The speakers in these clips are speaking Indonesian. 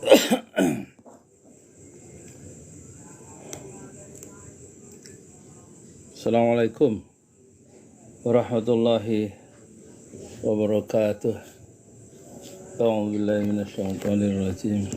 Assalamualaikum warahmatullahi wabarakatuh. A'udzubillahi minasyaitonir rajim.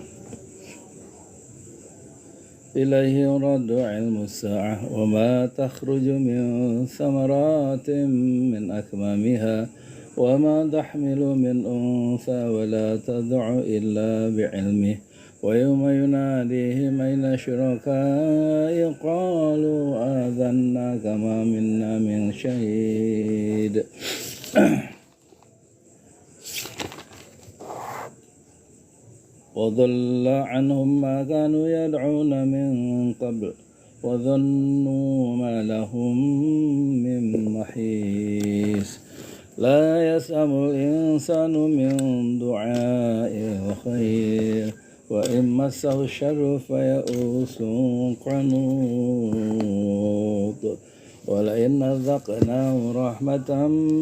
Ilaihi yuraddu 'ilmu as-sa'ah wa ma takhruju min thamaratin min akmamiha wa ma tahmilu min untha wa la tad'u illa bi'ilmihi wa yawma yunadihim ayna syuraka'i qalu adhanna kama minna min syahid. وضل عنهم ما كانوا يدعون من قبل وظنوا ما لهم من محيص لا يسأم الإنسان من دعاء الخير وإن مسه الشر فيئوس قنوط ولئن أذقناه رحمة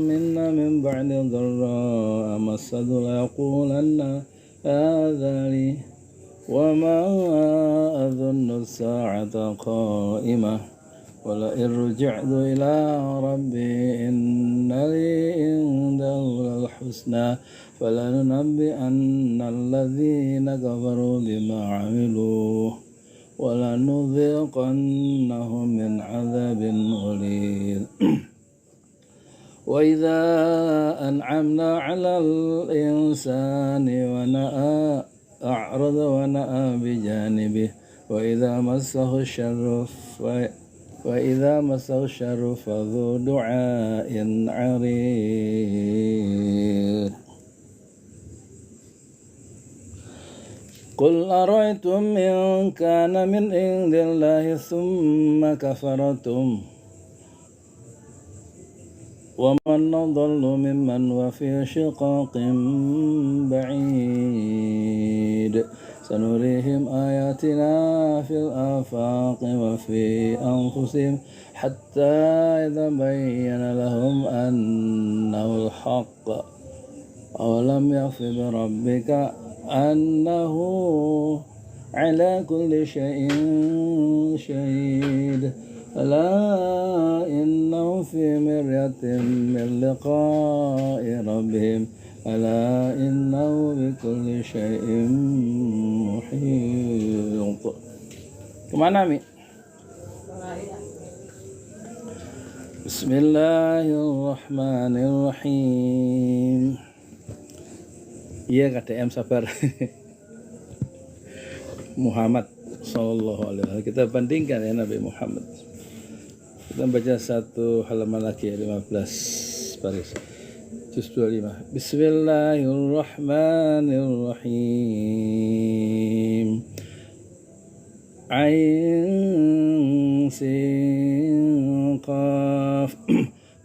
منا من بعد ضراء مسته ليقولن هذا لي وما أظن الساعة قائمة ولئن رجعت إلى ربي إن لي عنده للحسنى فلننبئن الذين كفروا بما عملوا ولنذيقنهم من عذاب غليظ. وإذا أنعمنا على الإنسان أعرض ونأى بجانبه وإذا مسه الشر فذو دعاء عريض. قل أرأيتم إن كان من عند الله ثم كفرتم ومن أضل ممن هو في شقاق بعيد سنريهم آياتنا في الآفاق وفي أنفسهم حتى إذا بين لهم أنه الحق أولم يكف بربك أنه على كل شيء شهيد ألا إنهم في مرية من لقاء ربهم ألا إنه بكل شيء محيط. Kemana Mi? Bismillahirrahmanirrahim. Iya KTM sabar. Muhammad sallallahu alaihi wasallam. Kita bandingkan ya Nabi Muhammad. Kita baca satu halaman lagi ya, 15 baris. Juz 25. Bismillahirrahmanirrahim. Ain sin qaf.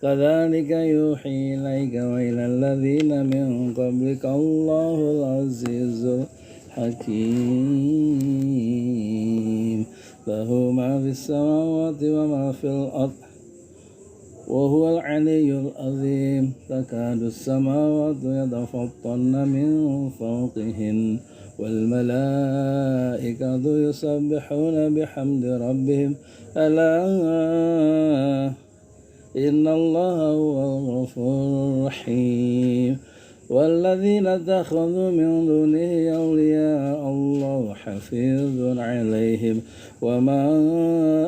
Kadzalika yuhi ilaika wa ilal ladzina min qablika Allahul azizul hakim. Lahu ma fis samawati wa ma fil ard wa huwal aliyyul azim. Takadu as-samawati yatafattarna min fawqihin wal malaikatu yusabbihuna bihamdi rabbihim ala inna Allaha huwal ghafurur rahim. والذين اتخذوا من دونه أولياء الله حفيظ عليهم وما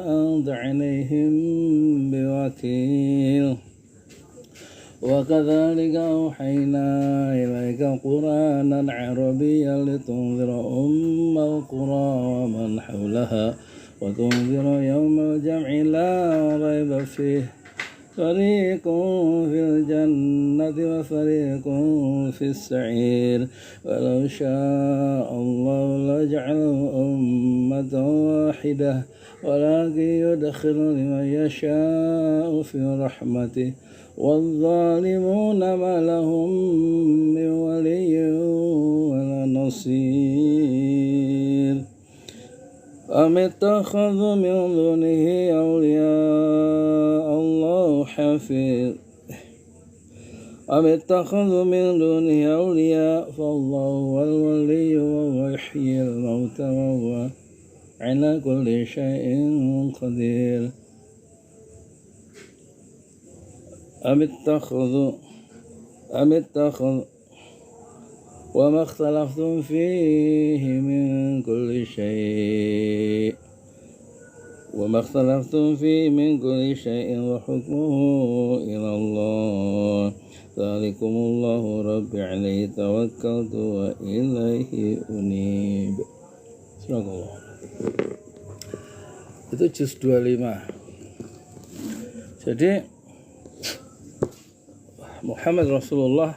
أنت عليهم بوكيل. وكذلك أوحينا إليك قرآنا عربيا لتنذر أم القرى ومن حولها وتنذر يوم الجمع لا ريب فيه فريق في الجنة وفريق في السعير ولو شاء الله لجعلهم أمة واحدة ولكن يدخل لمن يشاء في رحمته والظالمون ما لهم من ولي ولا نصير. أم اتخذوا من دونه أولياء الله حفيظ أم اتخذوا من دونه أولياء فالله هو الولي وهو يحيي الموتى وهو على كل شيء قدير أم اتخذ وما اختلفتم فيه من كل شيء وحكمه إلى الله ذلكم الله ربي عليه توكلت وإليه أنيب. Subhanallah. Itu juz 25. Jadi Muhammad Rasulullah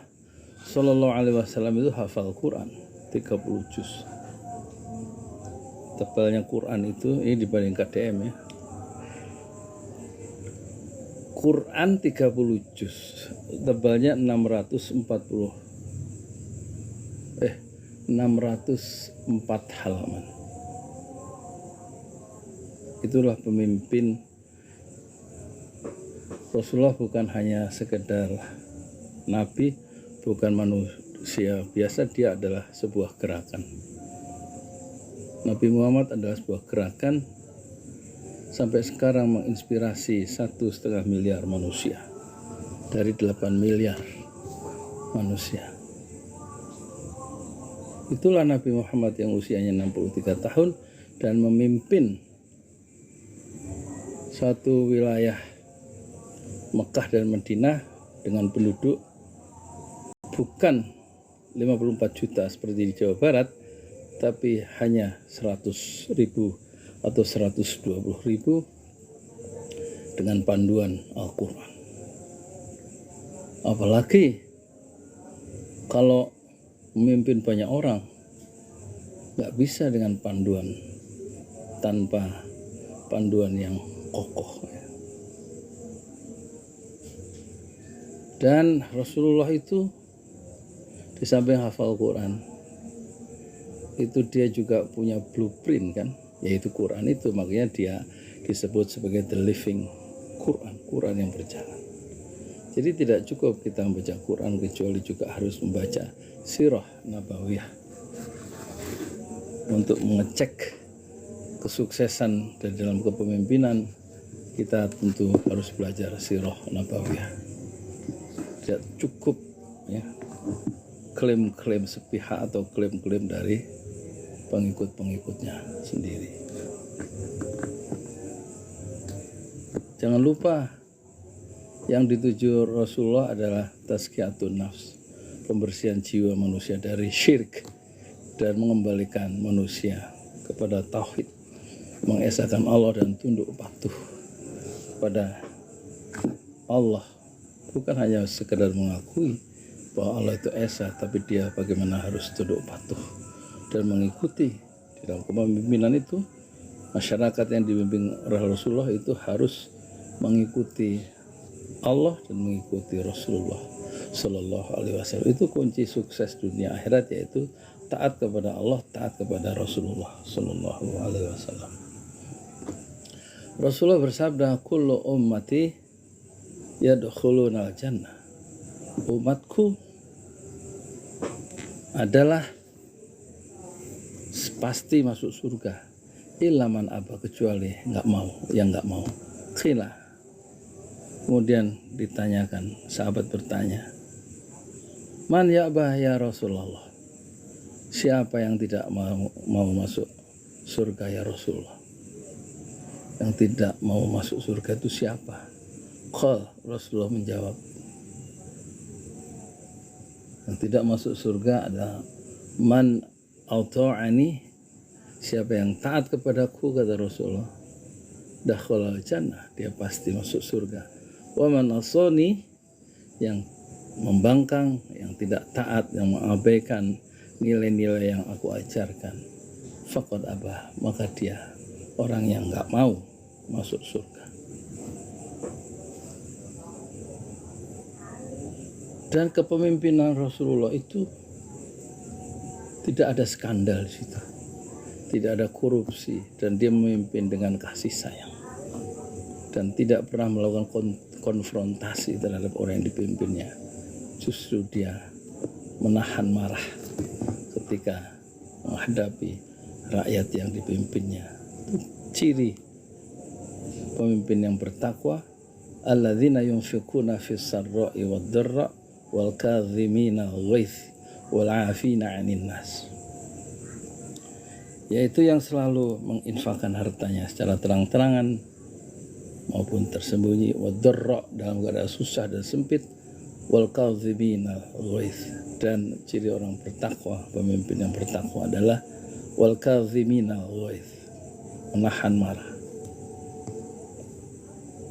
Sallallahu Alaihi Wasallam itu hafal Quran 30 juz. Tebalnya Quran itu ini dibanding KDM ya. Quran 30 juz, tebalnya 604 halaman. Itulah pemimpin Rasulullah, bukan hanya sekedar nabi, bukan manusia biasa, dia adalah sebuah gerakan. Nabi Muhammad adalah sebuah gerakan sampai sekarang menginspirasi 1,5 miliar manusia dari 8 miliar manusia. Itulah Nabi Muhammad yang usianya 63 tahun dan memimpin satu wilayah Mekah dan Madinah dengan penduduk bukan 54 juta seperti di Jawa Barat, tapi hanya 100.000 atau 120.000 dengan panduan Al-Quran. Apalagi kalau memimpin banyak orang, nggak bisa dengan panduan, tanpa panduan yang kokoh. Dan Rasulullah itu di samping hafal Quran, itu dia juga punya blueprint kan, yaitu Quran itu. Makanya dia disebut sebagai the living Quran, Quran yang berjalan. Jadi tidak cukup kita membaca Quran, kecuali juga harus membaca sirah nabawiyah untuk mengecek kesuksesan dari dalam kepemimpinan. Kita tentu harus belajar sirah nabawiyah. Tidak cukup ya klaim-klaim sepihak atau klaim-klaim dari pengikut-pengikutnya sendiri. Jangan lupa yang dituju Rasulullah adalah tazkiyatun nafs, pembersihan jiwa manusia dari syirik dan mengembalikan manusia kepada tauhid, mengesahkan Allah dan tunduk patuh pada Allah. Bukan hanya sekedar mengakui bahwa Allah itu esa, tapi dia bagaimana harus tunduk patuh dan mengikuti. Di dalam kepemimpinan itu, masyarakat yang dibimbing Rasulullah itu harus mengikuti Allah dan mengikuti Rasulullah Sallallahu Alaihi Wasallam. Itu kunci sukses dunia akhirat, yaitu taat kepada Allah, taat kepada Rasulullah Sallallahu Alaihi Wasallam. Rasulullah bersabda, kullu ummati yadkhuluna al-jannah. Umatku adalah pasti masuk surga, illa man aba, kecuali yang nggak mau. Khila. Kemudian ditanyakan, sahabat bertanya, man ya'bah ya Rasulullah? Siapa yang tidak mau masuk surga ya Rasulullah? Yang tidak mau masuk surga itu siapa? Qal, Rasulullah menjawab, yang tidak masuk surga adalah man ata'ani, siapa yang taat kepadaku, kata Rasulullah, dakhala al-jannah, dia pasti masuk surga. Wa man asani, yang membangkang, yang tidak taat, yang mengabaikan nilai-nilai yang aku ajarkan, faqad abah, maka dia orang yang enggak mau masuk surga. Dan kepemimpinan Rasulullah itu tidak ada skandal di situ, tidak ada korupsi, dan dia memimpin dengan kasih sayang dan tidak pernah melakukan konfrontasi terhadap orang yang dipimpinnya. Justru dia menahan marah ketika menghadapi rakyat yang dipimpinnya. Itu ciri pemimpin yang bertakwa. Alladzina yunfiquna fis sarra'i wad dharra wal kadhimina al-ghaidh wal 'afina 'anil nas. Yaitu yang selalu menginfakkan hartanya secara terang-terangan maupun tersembunyi, wad dharra dalam keadaan susah dan sempit, wal kadhimina al-ghaidh, dan ciri orang bertakwa, pemimpin yang bertakwa adalah wal kadhimina al-ghaidh, menahan marah,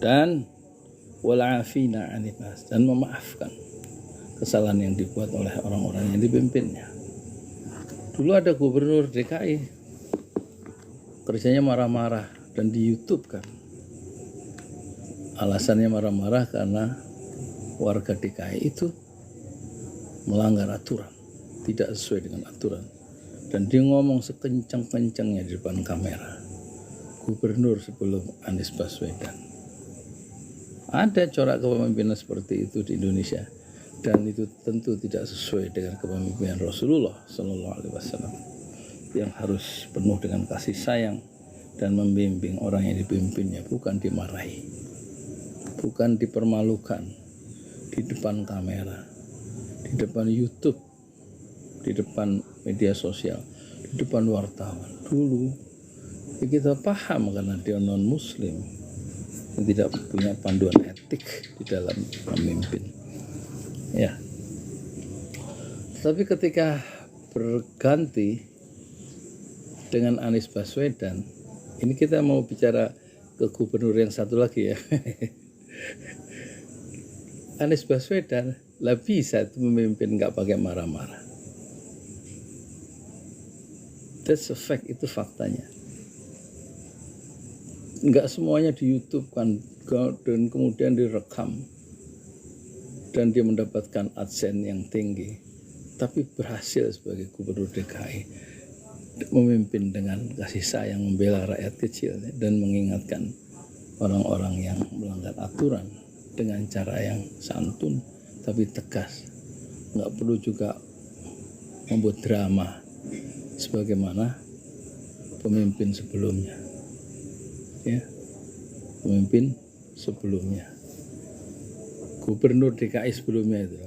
dan wal 'afina 'anil nas, dan memaafkan kesalahan yang dibuat oleh orang-orang yang dipimpinnya. Dulu ada gubernur DKI, kerjanya marah-marah dan di YouTube kan. Alasannya marah-marah karena warga DKI itu melanggar aturan, tidak sesuai dengan aturan, dan dia ngomong sekencang-kencangnya di depan kamera. Gubernur sebelum Anies Baswedan. Ada corak kepemimpinan seperti itu di Indonesia, dan itu tentu tidak sesuai dengan kepemimpinan Rasulullah Shallallahu Alaihi Wasallam yang harus penuh dengan kasih sayang dan membimbing orang yang dipimpinnya, bukan dimarahi, bukan dipermalukan di depan kamera, di depan YouTube, di depan media sosial, di depan wartawan. Dulu ya kita paham karena dia non Muslim yang tidak punya panduan etik di dalam memimpin. Ya. Tapi ketika berganti dengan Anies Baswedan, ini kita mau bicara ke gubernur yang satu lagi ya. Anies Baswedan lah bisa itu memimpin nggak pakai marah-marah. That's a fact, itu faktanya. Nggak semuanya di YouTube kan, dan kemudian direkam dan dia mendapatkan AdSense yang tinggi, tapi berhasil sebagai gubernur DKI memimpin dengan kasih sayang, membela rakyat kecil dan mengingatkan orang-orang yang melanggar aturan dengan cara yang santun tapi tegas. Nggak perlu juga membuat drama sebagaimana pemimpin sebelumnya. Ya, pemimpin sebelumnya, gubernur DKI sebelumnya itu.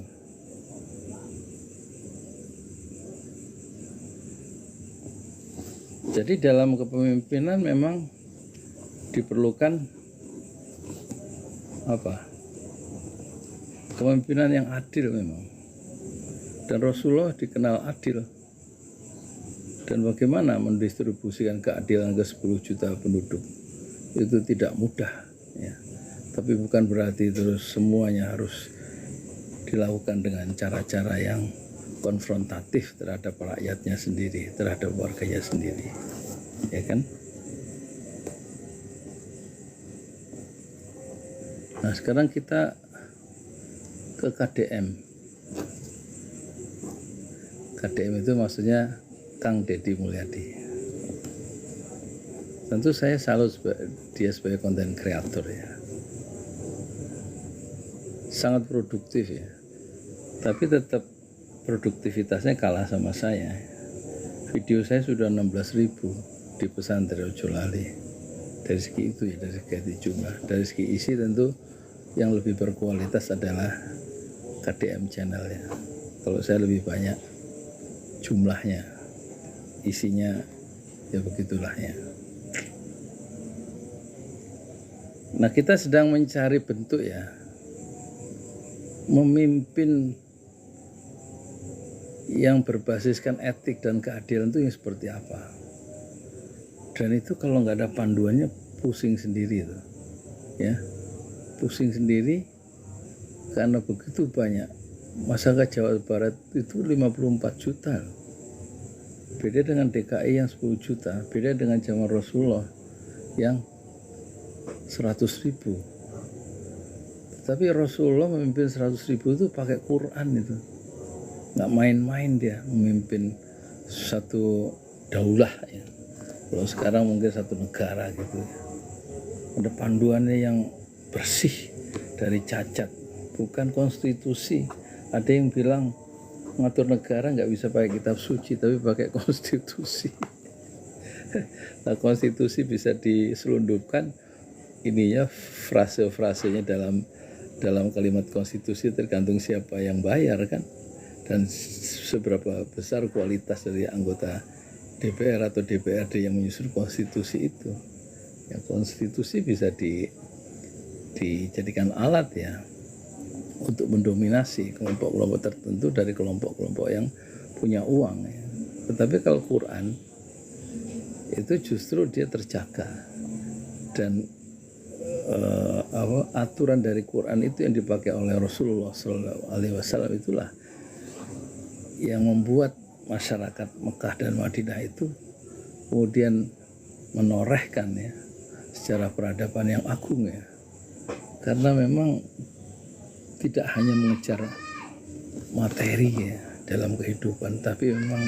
Jadi dalam kepemimpinan memang diperlukan apa? Kepemimpinan yang adil memang. Dan Rasulullah dikenal adil. Dan bagaimana mendistribusikan keadilan ke 10 juta penduduk itu tidak mudah ya. Tapi bukan berarti terus semuanya harus dilakukan dengan cara-cara yang konfrontatif terhadap rakyatnya sendiri, terhadap warganya sendiri, ya kan? Nah sekarang kita ke KDM. KDM itu maksudnya Kang Deddy Mulyadi. Tentu saya salut dia sebagai konten kreator ya, sangat produktif ya, tapi tetap produktivitasnya kalah sama saya. Video saya sudah 16.000 di pesantren Ojo Lali. Dari segi itu ya, dari segi jumlah, dari segi isi tentu yang lebih berkualitas adalah KDM channel ya. Kalau saya lebih banyak jumlahnya, isinya ya begitulah ya. Nah kita sedang mencari bentuk ya, memimpin yang berbasiskan etik dan keadilan itu yang seperti apa. Dan itu kalau nggak ada panduannya pusing sendiri tuh, ya, pusing sendiri karena begitu banyak. Masyarakat Jawa Barat itu 54 juta, beda dengan DKI yang 10 juta, beda dengan zaman Rasulullah yang 100.000. Tapi Rasulullah memimpin 100.000 itu pakai Quran itu, nggak main-main dia memimpin satu daulah ya. Kalau sekarang mungkin satu negara gitu ya. Ada panduannya yang bersih dari cacat, bukan konstitusi. Ada yang bilang Ngatur negara nggak bisa pakai kitab suci, tapi pakai konstitusi. Nah, konstitusi bisa diselundupkan ininya, frase-frasenya dalam kalimat konstitusi, tergantung siapa yang bayar kan, dan seberapa besar kualitas dari anggota DPR atau DPRD yang menyusun konstitusi itu. Ya, konstitusi bisa dijadikan alat ya untuk mendominasi kelompok-kelompok tertentu dari kelompok-kelompok yang punya uang ya. Tetapi kalau Quran itu justru dia terjaga, dan aturan dari Quran itu yang dipakai oleh Rasulullah SAW itulah yang membuat masyarakat Mekah dan Madinah itu kemudian menorehkan ya secara peradaban yang agung ya, karena memang tidak hanya mengejar materi ya dalam kehidupan, tapi memang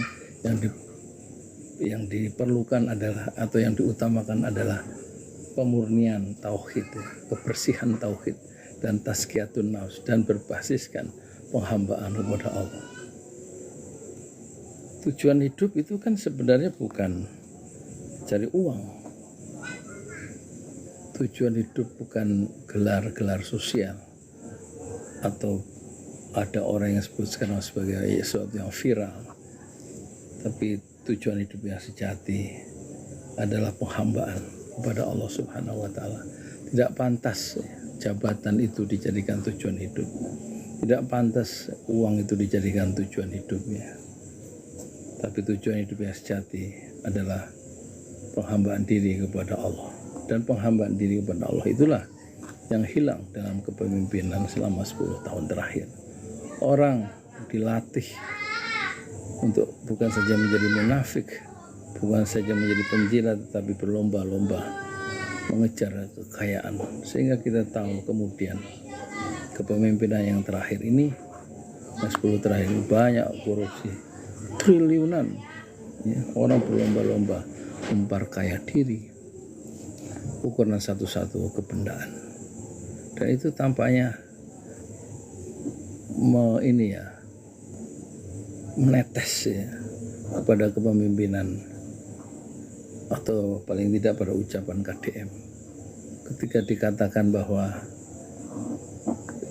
yang diperlukan adalah, atau yang diutamakan adalah pemurnian tauhid, kebersihan tauhid dan tazkiyatun nafs, dan berbasiskan penghambaan kepada Allah. Tujuan hidup itu kan sebenarnya bukan cari uang. Tujuan hidup bukan gelar-gelar sosial, atau ada orang yang sebut sekarang sebagai sesuatu yang viral. Tapi tujuan hidup yang sejati adalah penghambaan kepada Allah Subhanahu wa Ta'ala. Tidak pantas jabatan itu dijadikan tujuan hidup, tidak pantas uang itu dijadikan tujuan hidupnya. Tapi tujuan hidup yang sejati adalah penghambaan diri kepada Allah, dan penghambaan diri kepada Allah itulah yang hilang dalam kepemimpinan selama 10 tahun terakhir. Orang dilatih untuk bukan saja menjadi munafik, bukan saja menjadi penjilat, tetapi berlomba-lomba mengejar kekayaan. Sehingga kita tahu kemudian kepemimpinan yang terakhir ini, 10 terakhir ini banyak korupsi, triliunan ya, orang berlomba-lomba memperkaya diri, ukuran satu-satu kebendaan. Dan itu tampaknya menetes ya kepada kepemimpinan, atau paling tidak pada ucapan KDM ketika dikatakan bahwa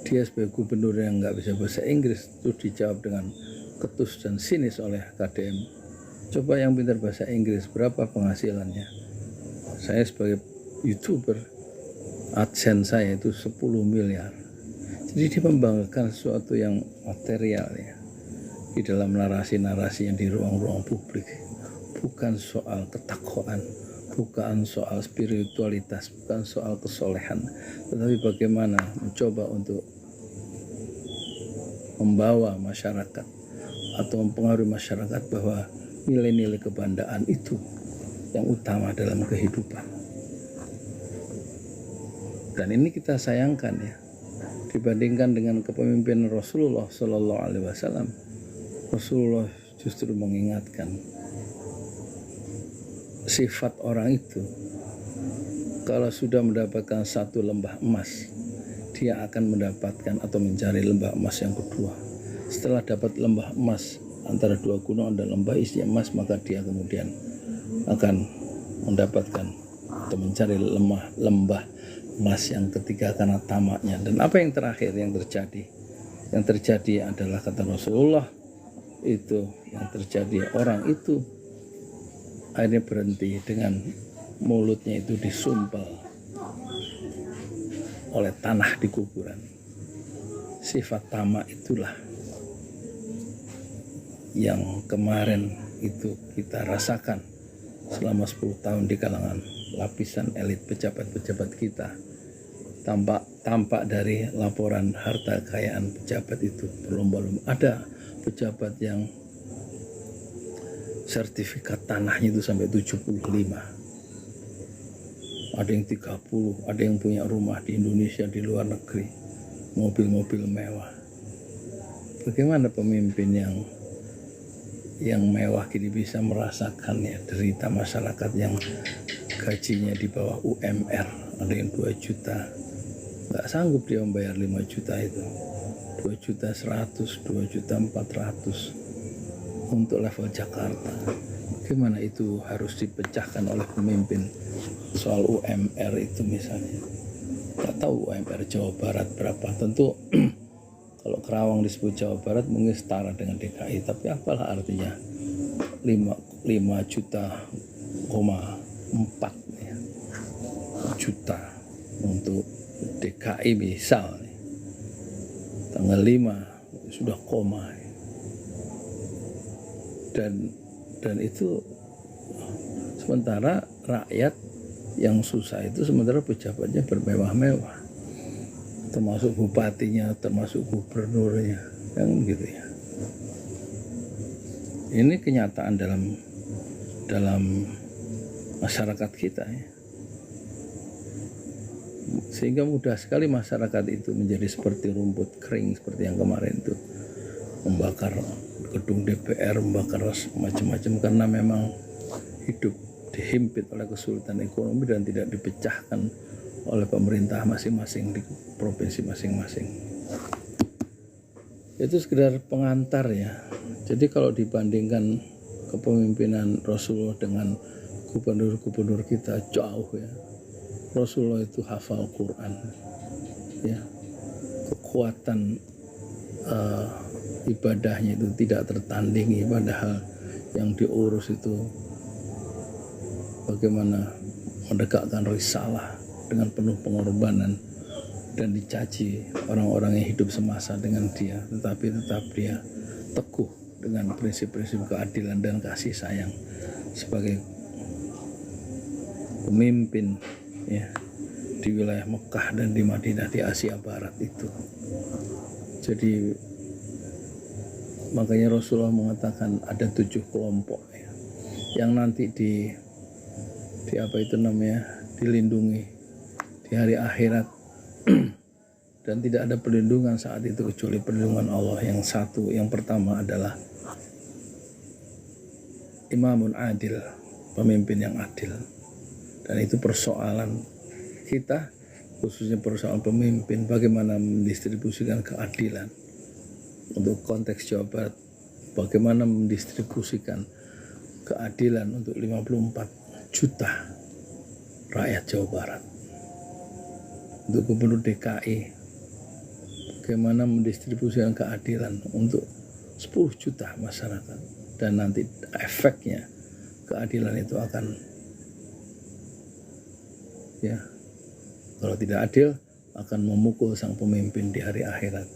dia sebagai gubernur yang nggak bisa bahasa Inggris. Itu dijawab dengan ketus dan sinis oleh KDM, coba yang pintar bahasa Inggris berapa penghasilannya? Saya sebagai YouTuber, AdSense saya itu 10 miliar. Jadi dia membanggakan sesuatu yang material ya di dalam narasi-narasi yang di ruang-ruang publik. Bukan soal ketakwaan, bukan soal spiritualitas, bukan soal kesolehan, tetapi bagaimana mencoba untuk membawa masyarakat atau mempengaruhi masyarakat bahwa nilai-nilai kebanggaan itu yang utama dalam kehidupan. Dan ini kita sayangkan ya, dibandingkan dengan kepemimpinan Rasulullah Sallallahu Alaihi Wasallam. Rasulullah justru mengingatkan sifat orang itu, kalau sudah mendapatkan satu lembah emas, dia akan mendapatkan atau mencari lembah emas yang kedua. Setelah dapat lembah emas antara dua gunung dan lembah isi emas, maka dia kemudian akan mendapatkan atau mencari lembah emas yang ketiga karena tamaknya. Dan apa yang terakhir yang terjadi? Yang terjadi adalah, kata Rasulullah, itu yang terjadi, orang itu akhirnya berhenti dengan mulutnya itu disumpal oleh tanah di kuburan. Sifat tamak itulah yang kemarin itu kita rasakan selama 10 tahun di kalangan lapisan elit pejabat-pejabat kita. Tampak dari laporan harta kekayaan pejabat itu berlomba-lomba. Ada pejabat yang sertifikat tanahnya itu sampai 75, ada yang 30, ada yang punya rumah di Indonesia, di luar negeri, mobil-mobil mewah. Bagaimana pemimpin yang mewah kini bisa merasakan ya derita masyarakat yang gajinya di bawah UMR, ada yang 2 juta, nggak sanggup dia membayar 5 juta itu. 2.100.000, 2.400.000 untuk level Jakarta. Gimana itu harus dipecahkan oleh pemimpin soal UMR itu misalnya. Tak tahu UMR Jawa Barat berapa. Tentu kalau Kerawang disebut Jawa Barat mungkin setara dengan DKI, tapi apalah artinya 5,4 juta untuk DKI misal tanggal 5 sudah koma, dan itu sementara rakyat yang susah itu sementara pejabatnya bermewah-mewah, termasuk bupatinya, termasuk gubernurnya, kan gitu ya. Ini kenyataan dalam masyarakat kita ya. Sehingga mudah sekali masyarakat itu menjadi seperti rumput kering seperti yang kemarin itu, membakar gedung DPR, membakar macam-macam karena memang hidup dihimpit oleh kesulitan ekonomi dan tidak dipecahkan oleh pemerintah masing-masing di provinsi masing-masing. Itu sekedar pengantar ya. Jadi kalau dibandingkan kepemimpinan Rasulullah dengan gubernur-gubernur kita jauh ya. Rasulullah itu hafal Quran ya. Kekuatan ibadahnya itu tidak tertandingi, padahal yang diurus itu bagaimana menegakkan risalah dengan penuh pengorbanan dan dicaci orang-orang yang hidup semasa dengan dia, tetapi tetap dia teguh dengan prinsip-prinsip keadilan dan kasih sayang sebagai pemimpin ya di wilayah Mekah dan di Madinah di Asia Barat itu. Jadi makanya Rasulullah mengatakan ada 7 kelompok ya, yang nanti di apa itu namanya dilindungi di hari akhirat dan tidak ada perlindungan saat itu kecuali perlindungan Allah. Yang pertama adalah imamun adil, pemimpin yang adil. Dan itu persoalan kita, khususnya persoalan pemimpin, bagaimana mendistribusikan keadilan. Untuk konteks Jawa Barat, bagaimana mendistribusikan keadilan untuk 54 juta rakyat Jawa Barat. Untuk gubernur DKI, bagaimana mendistribusikan keadilan untuk 10 juta masyarakat. Dan nanti efeknya keadilan itu akan ya, kalau tidak adil akan memukul sang pemimpin di hari akhirat.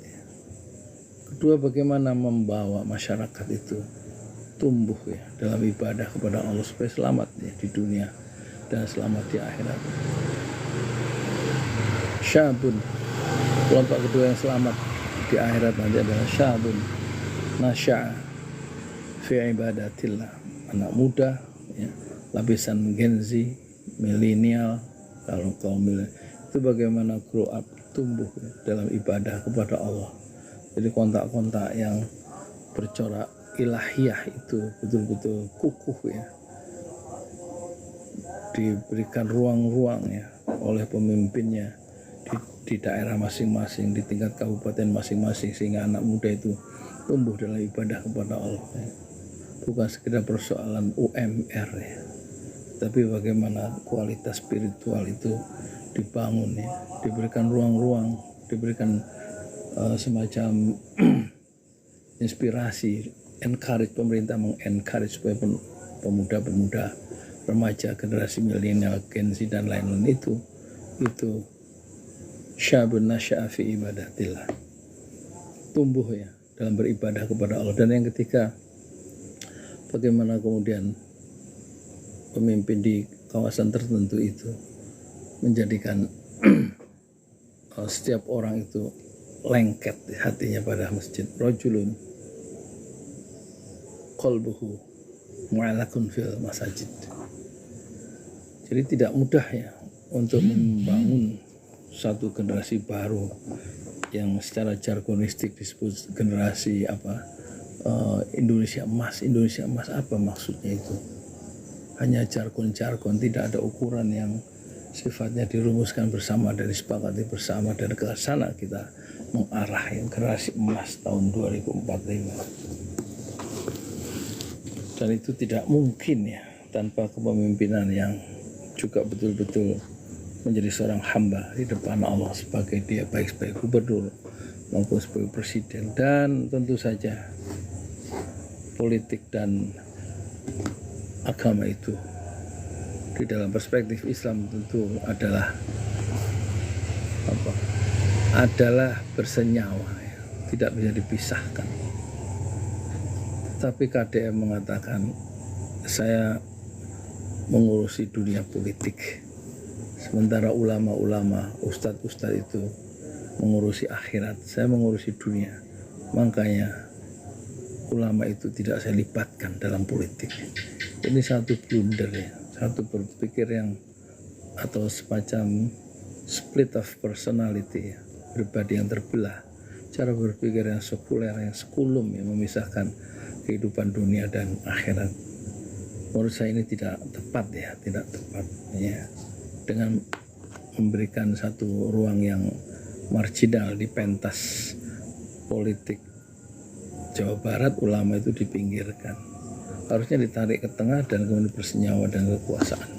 Kedua, bagaimana membawa masyarakat itu tumbuh ya dalam ibadah kepada Allah supaya selamat ya di dunia dan selamat di akhirat. Syabun, kelompok kedua yang selamat di akhirat nanti adalah syabun nasya'a fi ibadatillah, anak muda ya, lapisan Gen Z, milenial. Kalau kaum itu bagaimana grow up, tumbuh ya, dalam ibadah kepada Allah. Jadi kontak-kontak yang bercorak ilahiyah itu betul-betul kukuh ya, diberikan ruang-ruang ya oleh pemimpinnya di daerah masing-masing, di tingkat kabupaten masing-masing, sehingga anak muda itu tumbuh dalam ibadah kepada Allah ya. Bukan sekedar persoalan UMR ya, tapi bagaimana kualitas spiritual itu dibangun ya, diberikan ruang-ruang, diberikan semacam inspirasi, encourage, pemerintah mengencourage supaya pemuda-pemuda, remaja, generasi milenial, Gen Z dan lain-lain itu syabun nasya'a fi ibadatillah, tumbuh ya dalam beribadah kepada Allah. Dan yang ketiga, bagaimana kemudian pemimpin di kawasan tertentu itu menjadikan setiap orang itu lengket hatinya pada masjid. Rajulun qalbuhu mu'allaqun fil masajid. Jadi tidak mudah ya untuk membangun satu generasi baru yang secara jargonistik disebut generasi Indonesia emas. Indonesia emas apa maksudnya itu? Hanya jargon-jargon, tidak ada ukuran yang sifatnya dirumuskan bersama dan disepakati bersama, dan ke sana kita mengarah yang generasi emas tahun 2045. Dan itu tidak mungkin ya tanpa kepemimpinan yang juga betul-betul menjadi seorang hamba di depan Allah, sebagai dia baik sebagai gubernur maupun sebagai presiden. Dan tentu saja politik dan agama itu di dalam perspektif Islam tentu adalah bersenyawa ya, tidak bisa dipisahkan. Tapi KDM mengatakan, saya mengurusi dunia politik, sementara ulama-ulama, ustadz-ustadz itu mengurusi akhirat, saya mengurusi dunia. Makanya ulama itu tidak saya libatkan dalam politik. Ini satu blunder ya, satu berpikir yang atau semacam split of personality ya, pribadi yang terbelah, cara berpikir yang sekuler, yang sekulum, yang memisahkan kehidupan dunia dan akhirat. Menurut saya ini tidak tepat ya, tidak tepat ya. Dengan memberikan satu ruang yang marginal di pentas politik Jawa Barat, ulama itu dipinggirkan. Harusnya ditarik ke tengah dan kemudian bersenyawa dengan kekuasaan,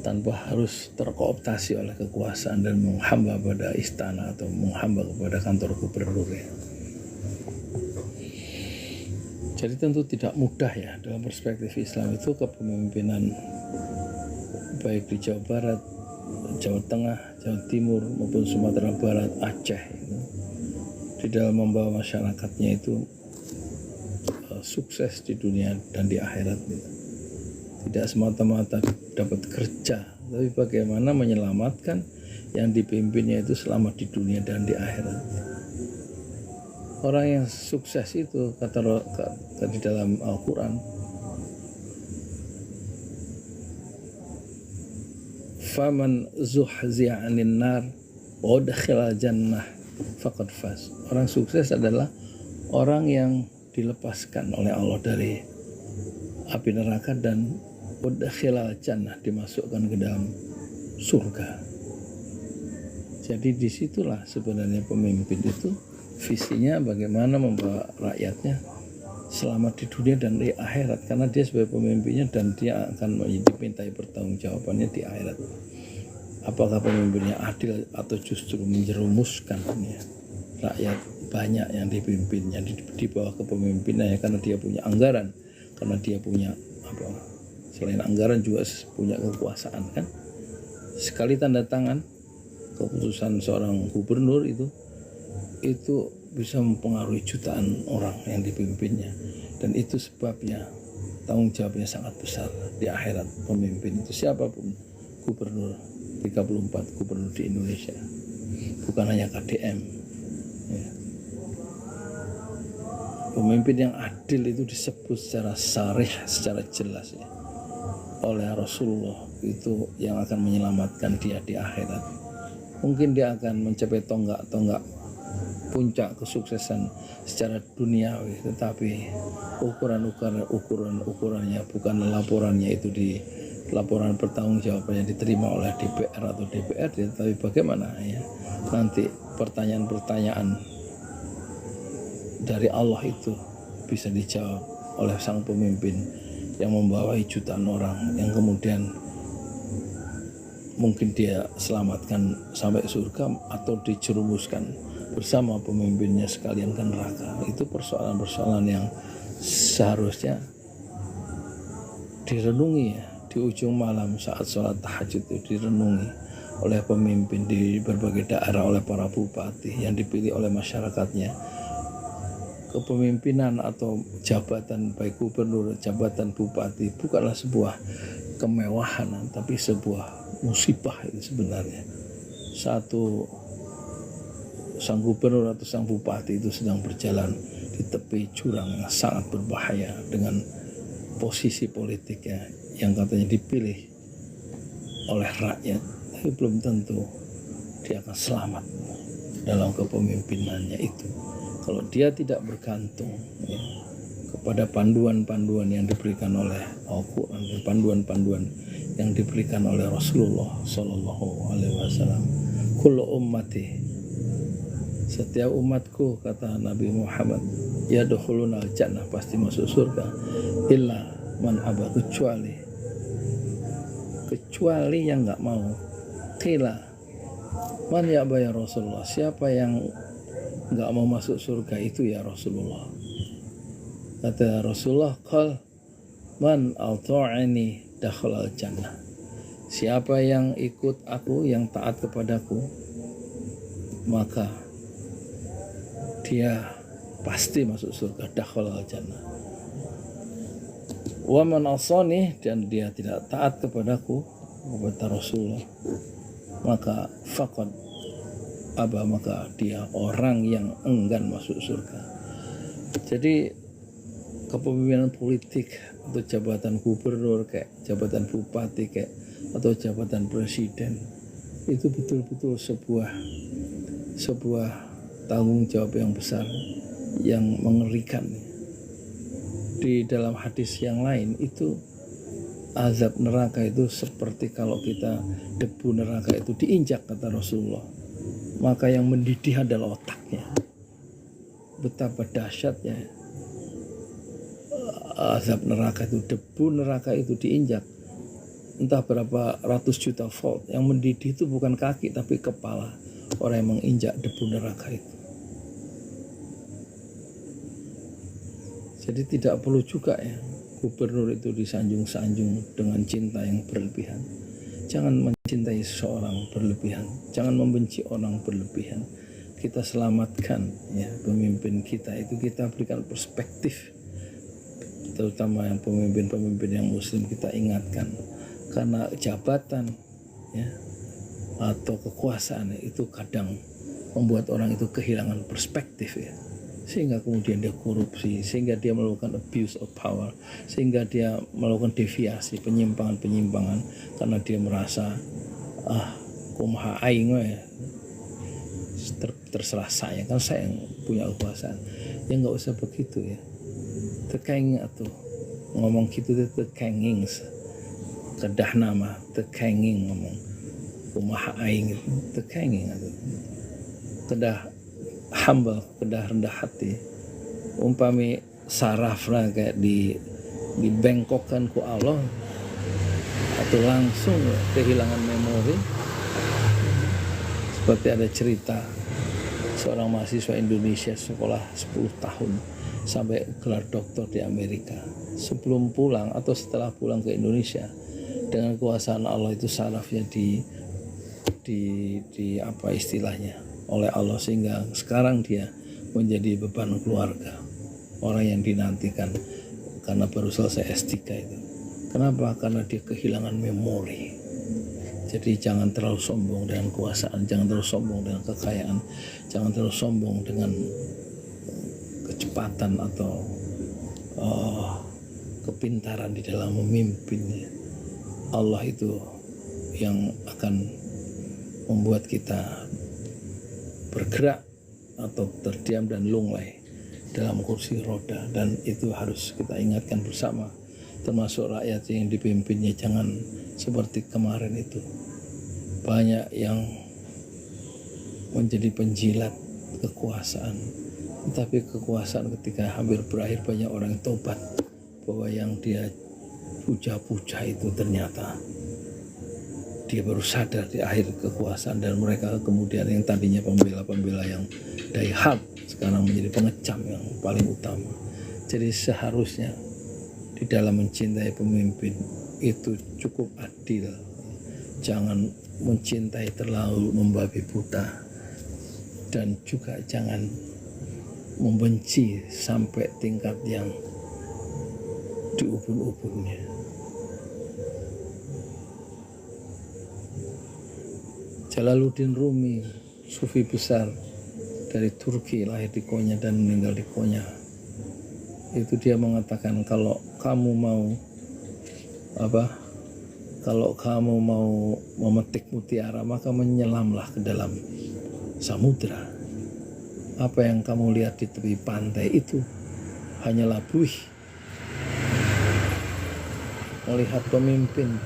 tanpa harus terkooptasi oleh kekuasaan dan menghamba pada istana atau menghamba kepada kantor gubernur ya. Jadi tentu tidak mudah ya dalam perspektif Islam itu kepemimpinan baik di Jawa Barat, Jawa Tengah, Jawa Timur maupun Sumatera Barat, Aceh itu, di dalam membawa masyarakatnya itu sukses di dunia dan di akhirat gitu. Tidak semata-mata dapat kerja, tapi bagaimana menyelamatkan yang dipimpinnya itu selamat di dunia dan di akhirat. Orang yang sukses itu kata di dalam Al-Quran, faman zuhziya 'anil nar wa udkhilal jannah faqad faz. Orang sukses adalah orang yang dilepaskan oleh Allah dari api neraka dan udkhilal jannah, dimasukkan ke dalam surga. Jadi disitulah sebenarnya pemimpin itu visinya bagaimana membawa rakyatnya selamat di dunia dan di akhirat, karena dia sebagai pemimpinnya dan dia akan dimintai pertanggungjawabannya di akhirat. Apakah pemimpinnya adil atau justru menjerumuskan ya, rakyat banyak yang dipimpinnya di bawah kepemimpinannya, karena dia punya anggaran, karena dia punya selain anggaran juga punya kekuasaan kan. Sekali tanda tangan keputusan seorang gubernur itu bisa mempengaruhi jutaan orang yang dipimpinnya, dan itu sebabnya tanggung jawabnya sangat besar di akhirat. Pemimpin itu siapapun, gubernur 34 gubernur di Indonesia, bukan hanya KDM ya. Pemimpin yang adil itu disebut secara sarih, secara jelas ya, oleh Rasulullah, itu yang akan menyelamatkan dia di akhirat. Mungkin dia akan mencapai tonggak puncak kesuksesan secara duniawi, tetapi ukurannya bukan laporannya itu di laporan pertanggungjawabannya diterima oleh DPR atau DPRD, tapi bagaimana ya nanti pertanyaan-pertanyaan dari Allah itu bisa dijawab oleh sang pemimpin yang membawahi jutaan orang, yang kemudian mungkin dia selamatkan sampai surga atau dijerumuskan bersama pemimpinnya sekalian ke neraka. Itu persoalan-persoalan yang seharusnya direnungi ya, di ujung malam saat sholat tahajud itu direnungi oleh pemimpin di berbagai daerah, oleh para bupati yang dipilih oleh masyarakatnya. Kepemimpinan atau jabatan baik gubernur, jabatan bupati bukanlah sebuah kemewahan, tapi sebuah musibah itu sebenarnya. Sang gubernur atau sang bupati itu sedang berjalan di tepi jurang yang sangat berbahaya dengan posisi politiknya yang katanya dipilih oleh rakyat, tapi belum tentu dia akan selamat dalam kepemimpinannya itu. Kalau dia tidak bergantung ya, kepada panduan-panduan yang diberikan oleh Al-Quran, panduan-panduan yang diberikan oleh Rasulullah Sallallahu Alaihi Wasallam, kullu ummati setiap umatku, kata Nabi Muhammad, yadkhulunal jannah, pasti masuk surga, illa man aba, kecuali yang nggak mau. Qila man ya'ba ya Rasulullah, siapa yang nggak mau masuk surga itu ya Rasulullah? Kata Rasulullah, qal man alta'ani dakhalal jannah, siapa yang ikut aku, yang taat kepadaku, maka dia pasti masuk surga, dakhalal jannah. Wa man asani, dan dia tidak taat kepadaku, kata Rasulullah, maka faqad aba, maka dia orang yang enggan masuk surga. Jadi kepemimpinan politik atau jabatan gubernur kayak jabatan bupati kayak atau jabatan presiden itu betul-betul sebuah tanggung jawab yang besar, yang mengerikan. Di dalam hadis yang lain itu azab neraka itu seperti kalau kita debu neraka itu diinjak, kata Rasulullah, maka yang mendidih adalah otaknya. Betapa dahsyatnya azab neraka itu, debu neraka itu diinjak entah berapa ratus juta volt, yang mendidih itu bukan kaki tapi kepala orang yang menginjak debu neraka itu. Jadi tidak perlu juga ya gubernur itu disanjung-sanjung dengan cinta yang berlebihan. Jangan mencintai seseorang berlebihan, jangan membenci orang berlebihan. Kita selamatkan ya pemimpin kita itu, kita berikan perspektif, terutama yang pemimpin-pemimpin yang muslim kita ingatkan, karena jabatan ya atau kekuasaan itu kadang membuat orang itu kehilangan perspektif ya, sehingga kemudian dia korupsi, sehingga dia melakukan abuse of power, sehingga dia melakukan deviasi, penyimpangan-penyimpangan, karena dia merasa kumaha aing ya, terserah saya, kan saya yang punya kekuasaan. Ya nggak usah begitu ya, tekenging atau ngomong gitu itu tekenging, kedah nama tekenging, ngomong kumaha aing itu tekenging atau kedah humble, kedah rendah hati. Umpami sarafna kayak dibengkokkan ku Allah atau langsung kehilangan memori. Seperti ada cerita seorang mahasiswa Indonesia sekolah 10 tahun sampai gelar doktor di Amerika. Sebelum pulang atau setelah pulang ke Indonesia, dengan kuasaan Allah itu sarafnya di apa istilahnya oleh Allah, sehingga sekarang dia menjadi beban keluarga, orang yang dinantikan karena baru selesai S3 itu. Kenapa? Karena dia kehilangan memori. Jadi jangan terlalu sombong dengan kekuasaan, jangan terlalu sombong dengan kekayaan, jangan terlalu sombong dengan kecepatan atau kepintaran di dalam memimpin. Allah itu yang akan membuat kita bergerak atau terdiam dan lunglai dalam kursi roda, dan itu harus kita ingatkan bersama, termasuk rakyat yang dipimpinnya. Jangan seperti kemarin itu, banyak yang menjadi penjilat kekuasaan, tapi kekuasaan ketika hampir berakhir banyak orang tobat bahwa yang dia puja-puja itu ternyata dia baru sadar di akhir kekuasaan, dan mereka kemudian yang tadinya pembela-pembela yang daihat sekarang menjadi pengecam yang paling utama. Jadi seharusnya di dalam mencintai pemimpin itu cukup adil, jangan mencintai terlalu membabi buta, dan juga jangan membenci sampai tingkat yang diubun-ubunnya. Jalaluddin Rumi, sufi besar dari Turki, lahir di Konya dan meninggal di Konya. Itu dia mengatakan, kalau kamu mau memetik mutiara, maka menyelamlah ke dalam samudra. Apa yang kamu lihat di tepi pantai itu hanyalah buih. Melihat pemimpin,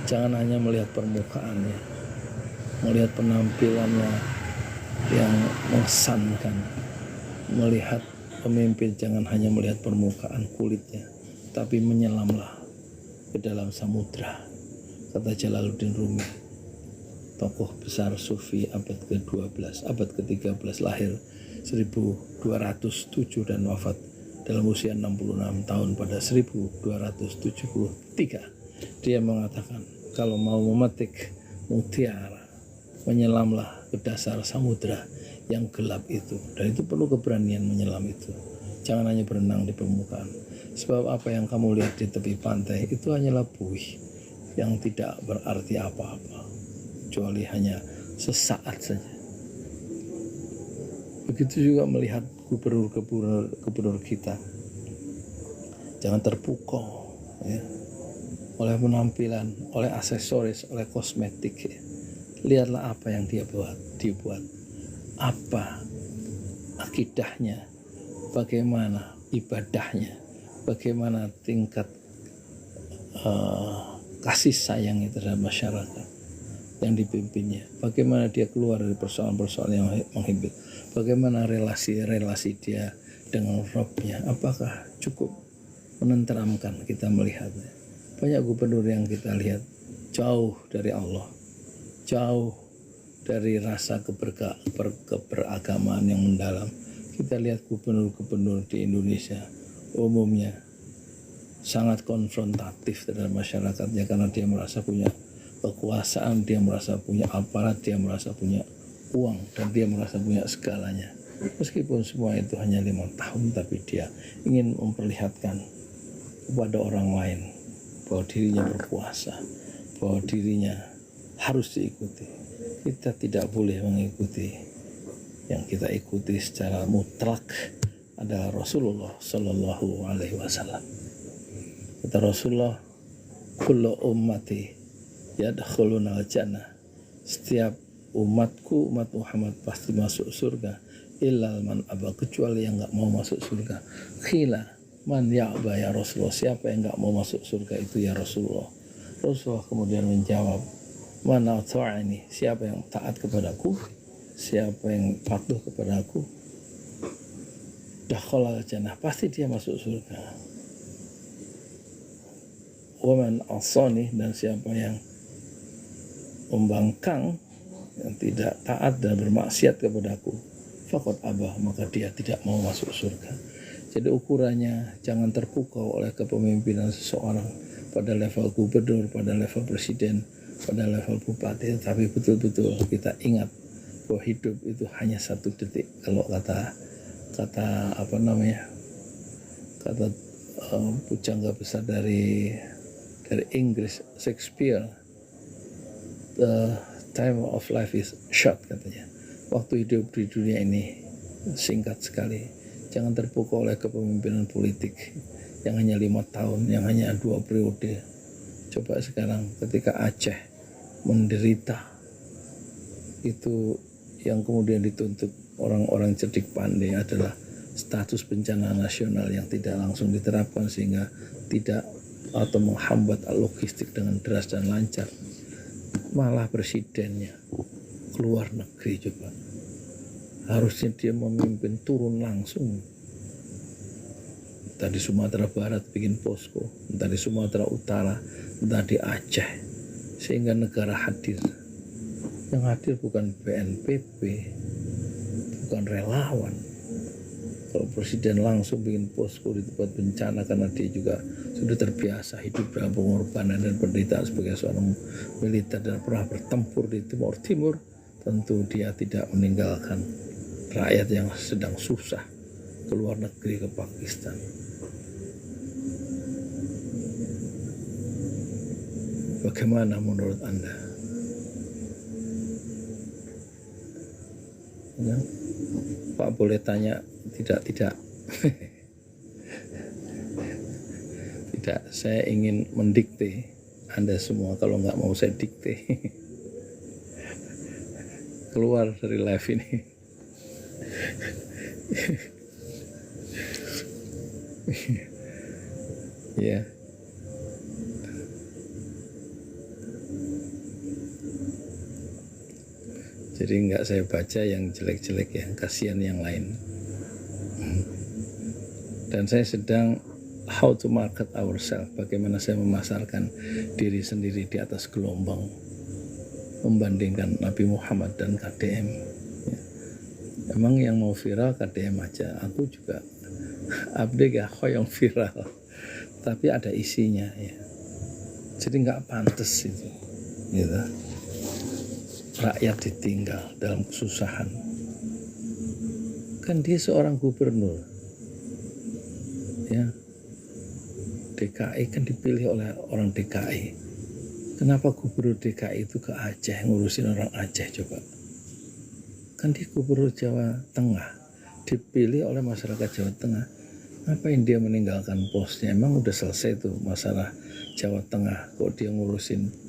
jangan hanya melihat permukaannya, melihat penampilannya yang mengesankan. Melihat pemimpin jangan hanya melihat permukaan kulitnya, tapi menyelamlah ke dalam samudra, kata Jalaluddin Rumi, tokoh besar sufi abad ke-12, abad ke-13, lahir 1207 dan wafat dalam usia 66 tahun pada 1273. Dia mengatakan, kalau mau memetik mutiara, menyelamlah ke dasar samudra yang gelap itu, dan itu perlu keberanian menyelam itu. Jangan hanya berenang di permukaan, sebab apa yang kamu lihat di tepi pantai itu hanyalah buih yang tidak berarti apa-apa, kecuali hanya sesaat saja. Begitu juga melihat gubernur kita, jangan terpukau ya, oleh penampilan, oleh aksesoris, oleh kosmetik ya. Lihatlah apa yang dia buat, apa akidahnya, bagaimana ibadahnya, bagaimana tingkat kasih sayangnya terhadap masyarakat yang dipimpinnya, bagaimana dia keluar dari persoalan-persoalan yang menghimpit, bagaimana relasi dia dengan Rabbnya, apakah cukup menenteramkan kita melihatnya. Banyak gubernur yang kita lihat jauh dari Allah, jauh dari rasa keberagamaan yang mendalam. Kita lihat gubernur-gubernur di Indonesia umumnya sangat konfrontatif terhadap masyarakatnya, karena dia merasa punya kekuasaan, dia merasa punya aparat, dia merasa punya uang, dan dia merasa punya segalanya. Meskipun semua itu hanya 5 tahun, tapi dia ingin memperlihatkan kepada orang lain bahwa dirinya berkuasa, bahwa dirinya harus diikuti. Kita tidak boleh mengikuti. Yang kita ikuti secara mutlak adalah Rasulullah Sallallahu Alaihi Wasallam. Kata Rasulullah, kullu ummati yadkhuluna al-jannah. Setiap umatku, umat Muhammad pasti masuk surga, illal man aba, kecuali yang enggak mau masuk surga. Qila man ya'ba ya Rasulullah, siapa yang enggak mau masuk surga itu ya Rasulullah. Rasulullah kemudian menjawab, man ata'ani, siapa yang taat kepadaku, siapa yang patuh kepadaku, dakhala al-jannah, pasti dia masuk surga. Wa man asani, dan siapa yang membangkang, yang tidak taat dan bermaksiat kepadaku, faqad abah, maka dia tidak mau masuk surga. Jadi ukurannya jangan terpukau oleh kepemimpinan seseorang pada level gubernur, pada level presiden, pada level bupati, tapi betul-betul kita ingat bahwa hidup itu hanya 1 detik. Kalau kata pujangga besar dari Inggris, Shakespeare, the time of life is short, katanya. Waktu hidup di dunia ini singkat sekali. Jangan terpukau oleh kepemimpinan politik yang hanya 5 tahun, yang hanya 2 periode. Coba sekarang ketika Aceh menderita, itu yang kemudian dituntut orang-orang cerdik pandai adalah status bencana nasional yang tidak langsung diterapkan, sehingga tidak atau menghambat logistik dengan deras dan lancar. Malah presidennya keluar negeri, coba. Harusnya dia memimpin turun langsung. Entah di Sumatera Barat bikin posko, entah di Sumatera Utara, entah di Aceh, sehingga negara hadir. Yang hadir bukan BNPB, bukan relawan. Kalau presiden langsung bikin posko di tempat bencana, karena dia juga sudah terbiasa hidup dalam pengorbanan dan penderitaan sebagai seorang militer dan pernah bertempur di Timur Timur, tentu dia tidak meninggalkan rakyat yang sedang susah ke luar negeri, ke Pakistan. Bagaimana menurut Anda? Ya, Pak boleh tanya? Tidak. Tidak, saya ingin mendikte Anda semua. Kalau nggak mau saya dikte. Keluar dari live ini. Ya. Jadi nggak saya baca yang jelek-jelek ya, kasihan yang lain. Dan saya sedang how to market ourselves, bagaimana saya memasarkan diri sendiri di atas gelombang, membandingkan Nabi Muhammad dan KDM. Ya. Emang yang mau viral KDM aja, aku juga update ya yang viral, tapi ada isinya ya. Jadi nggak pantas itu, gitu. Rakyat ditinggal dalam kesusahan. Kan dia seorang gubernur, ya. DKI kan dipilih oleh orang DKI. Kenapa gubernur DKI itu ke Aceh ngurusin orang Aceh coba? Kan dia gubernur Jawa Tengah, dipilih oleh masyarakat Jawa Tengah. Ngapain dia meninggalkan posnya? Emang udah selesai tuh masalah Jawa Tengah, kok dia ngurusin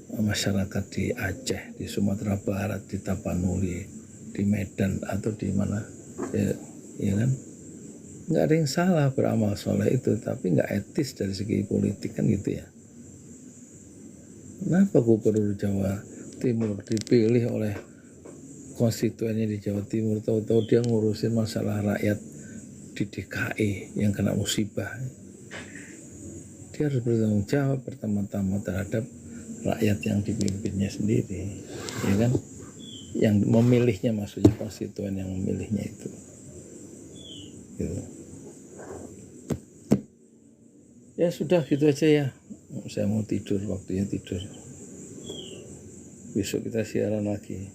masyarakat di Aceh, di Sumatera Barat, di Tapanuli, di Medan atau di mana? Ya kan? Nggak ada yang salah beramal soleh itu, tapi nggak etis dari segi politik kan gitu ya. Kenapa gubernur Jawa Timur dipilih oleh konstituennya di Jawa Timur, tahu-tahu dia ngurusin masalah rakyat di DKI yang kena musibah? Dia harus bertanggung jawab pertama-tama terhadap rakyat yang dipimpinnya sendiri, ya kan? Yang memilihnya, maksudnya konstituen yang memilihnya itu. Gitu. Ya sudah gitu aja ya. Saya mau tidur, waktunya tidur. Besok kita siaran lagi.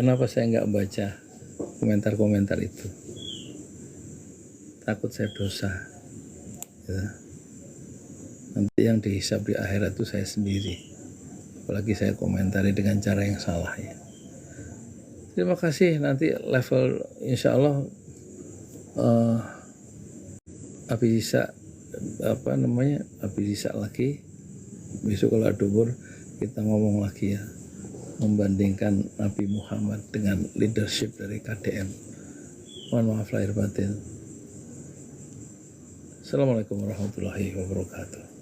Kenapa saya nggak baca komentar-komentar itu? Takut saya dosa. Ya. Nanti yang dihisab di akhirat itu saya sendiri. Apalagi saya komentari dengan cara yang salah ya. Terima kasih. Nanti level insya Allah bisa lagi. Besok kalau duhur kita ngomong lagi ya, membandingkan Nabi Muhammad dengan leadership dari KDM. Mohon maaf lahir batin. Assalamualaikum warahmatullahi wabarakatuh.